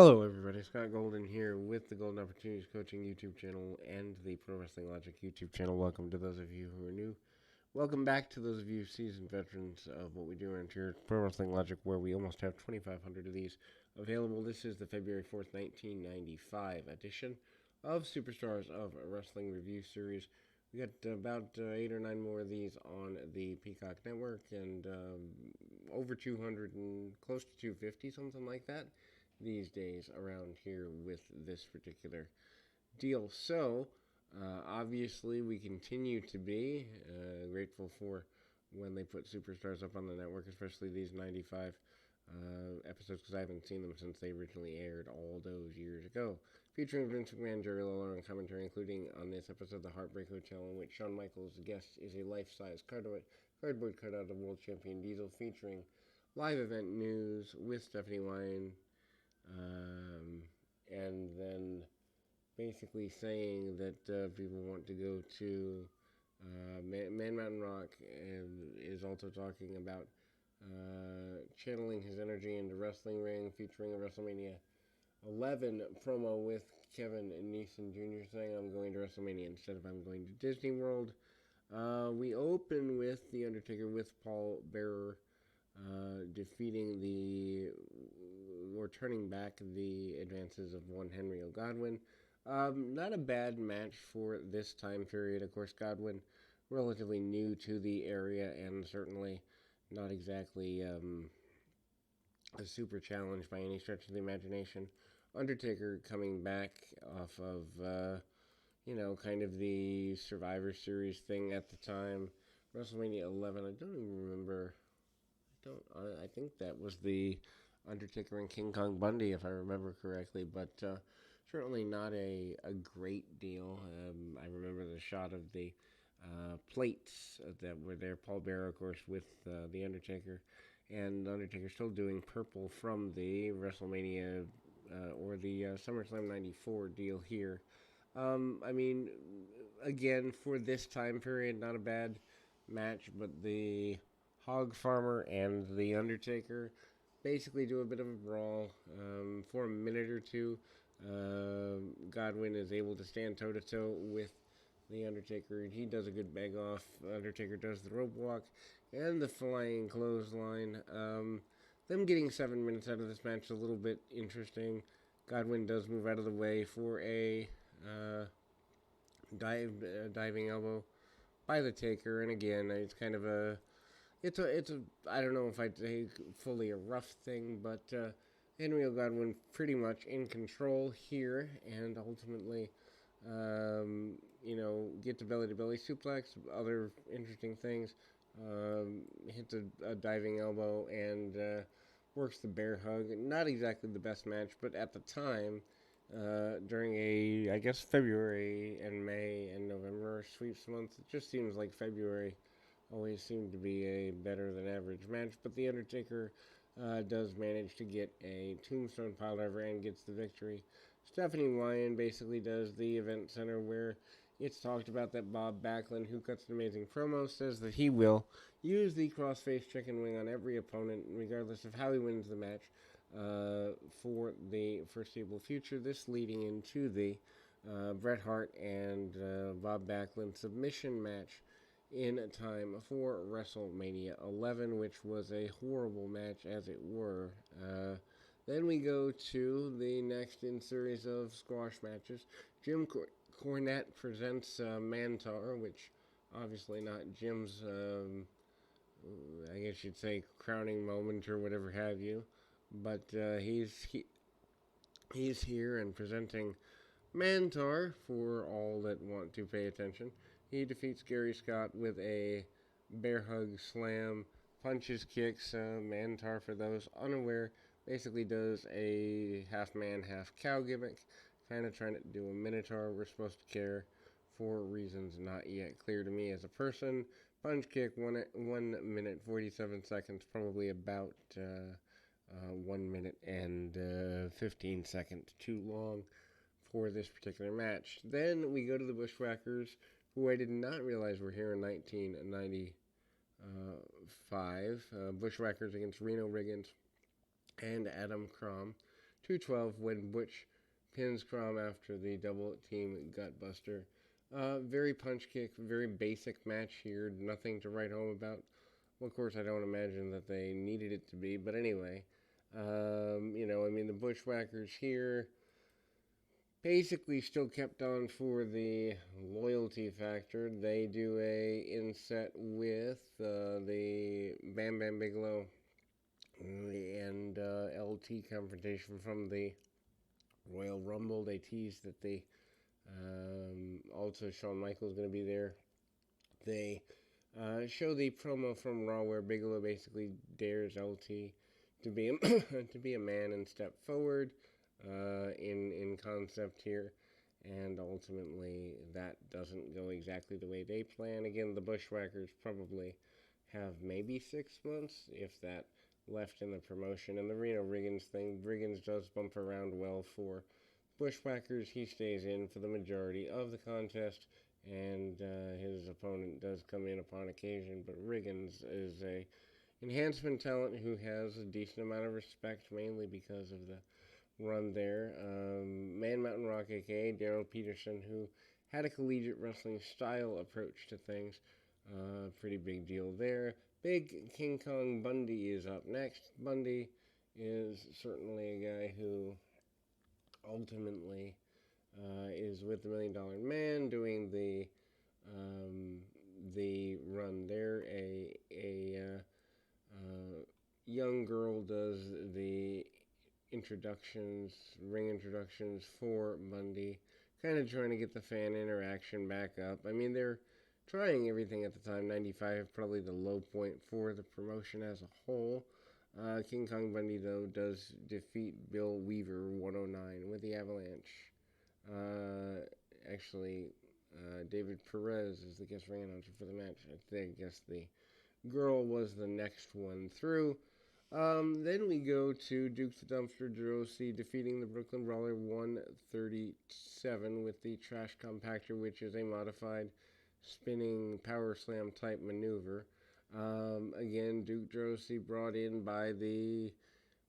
Hello, everybody. Scott Golden here with the Golden Opportunities Coaching YouTube channel and the Pro Wrestling Logic YouTube channel. Welcome to those of you who are new. Welcome back to those of you seasoned veterans of what we do around here at Pro Wrestling Logic, where we almost have 2,500 of these available. This is the February 4th, 1995 edition of Superstars of Wrestling Review Series. We got about 8 or 9 more of these on the Peacock Network and over 200 and close to 250, something like that these days around here with this particular deal. So, obviously, we continue to be grateful for when they put superstars up on the network, especially these 95 episodes, because I haven't seen them since they originally aired all those years ago. Featuring Vince McMahon, Jerry Lawler, and commentary, including on this episode, The Heartbreak Hotel, in which Shawn Michaels' guest is a life-size cardboard cutout of world champion Diesel, featuring live event news with Stephanie Wine, and then basically saying that people want to go to Man Mountain Rock, and is also talking about channeling his energy into wrestling ring, featuring a WrestleMania 11 promo with Kevin Neeson Jr. saying, "I'm going to WrestleMania instead of I'm going to Disney World." We open with The Undertaker with Paul Bearer defeating or turning back the advances of one Henry O. Godwin. Not a bad match for this time period. Of course, Godwin, relatively new to the area and certainly not exactly a super challenge by any stretch of the imagination. Undertaker coming back off of, kind of the Survivor Series thing at the time. WrestleMania 11, I don't even remember. I think that was the Undertaker and King Kong Bundy, if I remember correctly, but certainly not a great deal. I remember the shot of the plates that were there. Paul Bearer, of course, with the Undertaker, and Undertaker still doing purple from the WrestleMania or the SummerSlam '94 deal here. I mean, again, for this time period, not a bad match, but the Hog Farmer and the Undertaker basically do a bit of a brawl for a minute or two. Godwin is able to stand toe to toe with the Undertaker. He does a good beg off. Undertaker does the rope walk and the flying clothesline. Them getting 7 minutes out of this match is a little bit interesting. Godwin does move out of the way for a diving elbow by the Taker, and again, it's kind of it's a I don't know if I'd say fully a rough thing, but Henry O. Godwin pretty much in control here, and ultimately, get the belly-to-belly suplex, other interesting things, hits a diving elbow, and works the bear hug. Not exactly the best match, but at the time, during I guess, February and May and November sweeps month, it just seems like February always seemed to be a better than average match, but The Undertaker does manage to get a tombstone piledriver and gets the victory. Stephanie Wyan basically does the event center where it's talked about that Bob Backlund, who cuts an amazing promo, says that he will use the crossface chicken wing on every opponent, regardless of how he wins the match, for the foreseeable future. This leading into the Bret Hart and Bob Backlund submission match in time for WrestleMania 11, which was a horrible match, as it were. Then we go to the next in series of squash matches. Jim Cornette presents Mantar, which obviously not Jim's, I guess you'd say, crowning moment or whatever have you. But he's here and presenting Mantar for all that want to pay attention. He defeats Gary Scott with a bear hug slam, punches, kicks. Mantar, for those unaware, basically does a half man, half cow gimmick, kind of trying to do a minotaur. We're supposed to care for reasons not yet clear to me as a person. Punch kick, 1 minute 47 seconds, probably about 1 minute and 15 seconds too long for this particular match. Then we go to the Bushwhackers, who I did not realize were here in 1995. Bushwhackers against Reno Riggins and Adam Crom 212 when Butch pins Crom after the double team gutbuster. Very punch kick, very basic match here. Nothing to write home about. Well, of course, I don't imagine that they needed it to be, but anyway, the Bushwhackers here basically still kept on for the loyalty factor. They do a inset with the Bam Bam Bigelow and LT confrontation from the Royal Rumble. They teased that the also Shawn Michaels going to be there. They show the promo from Raw where Bigelow basically dares LT to be to be a man and step forward in concept here, and ultimately that doesn't go exactly the way they plan. Again, the Bushwhackers probably have maybe 6 months, if that, left in the promotion. And the Reno Riggins thing, Riggins does bump around well for Bushwhackers. He stays in for the majority of the contest, and his opponent does come in upon occasion, but Riggins is a enhancement talent who has a decent amount of respect, mainly because of the run there. Man Mountain Rock, aka Daryl Peterson, who had a collegiate wrestling style approach to things. Pretty big deal there. Big King Kong Bundy is up next. Bundy is certainly a guy who ultimately is with the $1 Million Man doing the run there. A young girl does the ring introductions for Bundy, kind of trying to get the fan interaction back up. I mean, they're trying everything at the time. 95, probably the low point for the promotion as a whole. King Kong Bundy, though, does defeat Bill Weaver 109 with the Avalanche. Actually, David Perez is the guest ring announcer for the match. I guess the girl was the next one through. Then we go to Duke the Dumpster Droese defeating the Brooklyn Brawler 137 with the Trash Compactor, which is a modified spinning power slam type maneuver. Again, Duke Droese brought in by the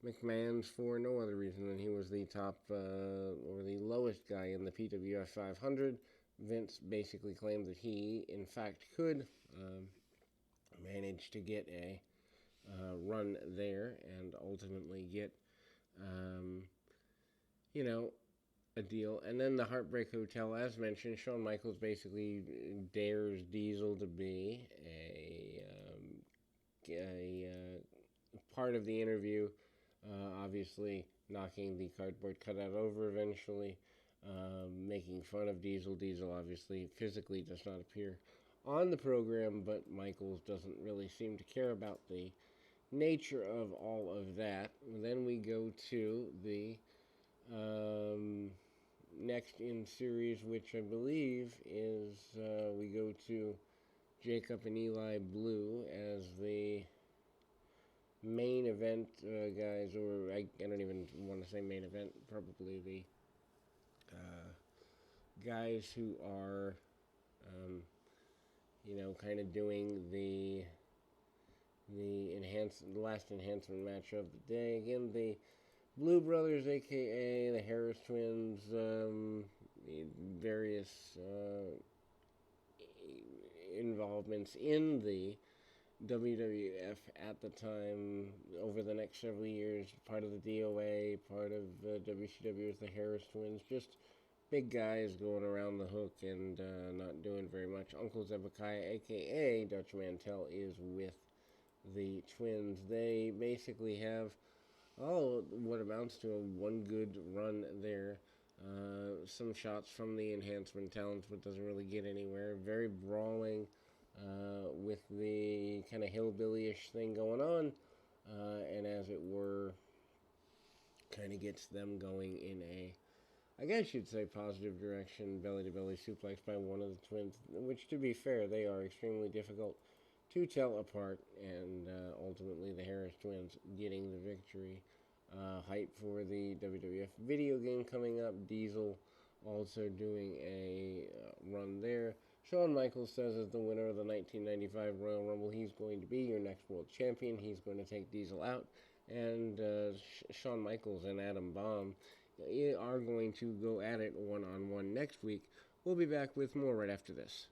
McMahons for no other reason than he was the top or the lowest guy in the PWF 500. Vince basically claimed that he, in fact, could manage to get a run there and ultimately get, a deal. And then the Heartbreak Hotel, as mentioned, Shawn Michaels basically dares Diesel to be a part of the interview, obviously knocking the cardboard cutout over eventually, making fun of Diesel. Diesel obviously physically does not appear on the program, but Michaels doesn't really seem to care about the nature of all of that. Then we go to the next in series, which I believe is we go to Jacob and Eli Blue as the main event guys, or I don't even want to say main event, probably the guys who are, kind of doing the last enhancement match of the day. Again, the Blue Brothers, aka the Harris Twins, various involvements in the WWF at the time over the next several years. Part of the DOA, part of WCW as the Harris Twins. Just big guys going around the hook and not doing very much. Uncle Zebekiah, aka Dutch Mantel, is with the Twins. They basically have what amounts to a one good run there. Some shots from the enhancement talents, but doesn't really get anywhere. Very brawling with the kind of hillbilly-ish thing going on, and as it were, kind of gets them going in a, I guess you'd say, positive direction. Belly-to-belly suplex by one of the Twins, which, to be fair, they are extremely difficult to tell apart, and ultimately the Harris Twins getting the victory. Hype for the WWF video game coming up. Diesel also doing a run there. Shawn Michaels says as the winner of the 1995 Royal Rumble, he's going to be your next world champion. He's going to take Diesel out and Shawn Michaels and Adam Bomb are going to go at it one on one next week. We'll be back with more right after this.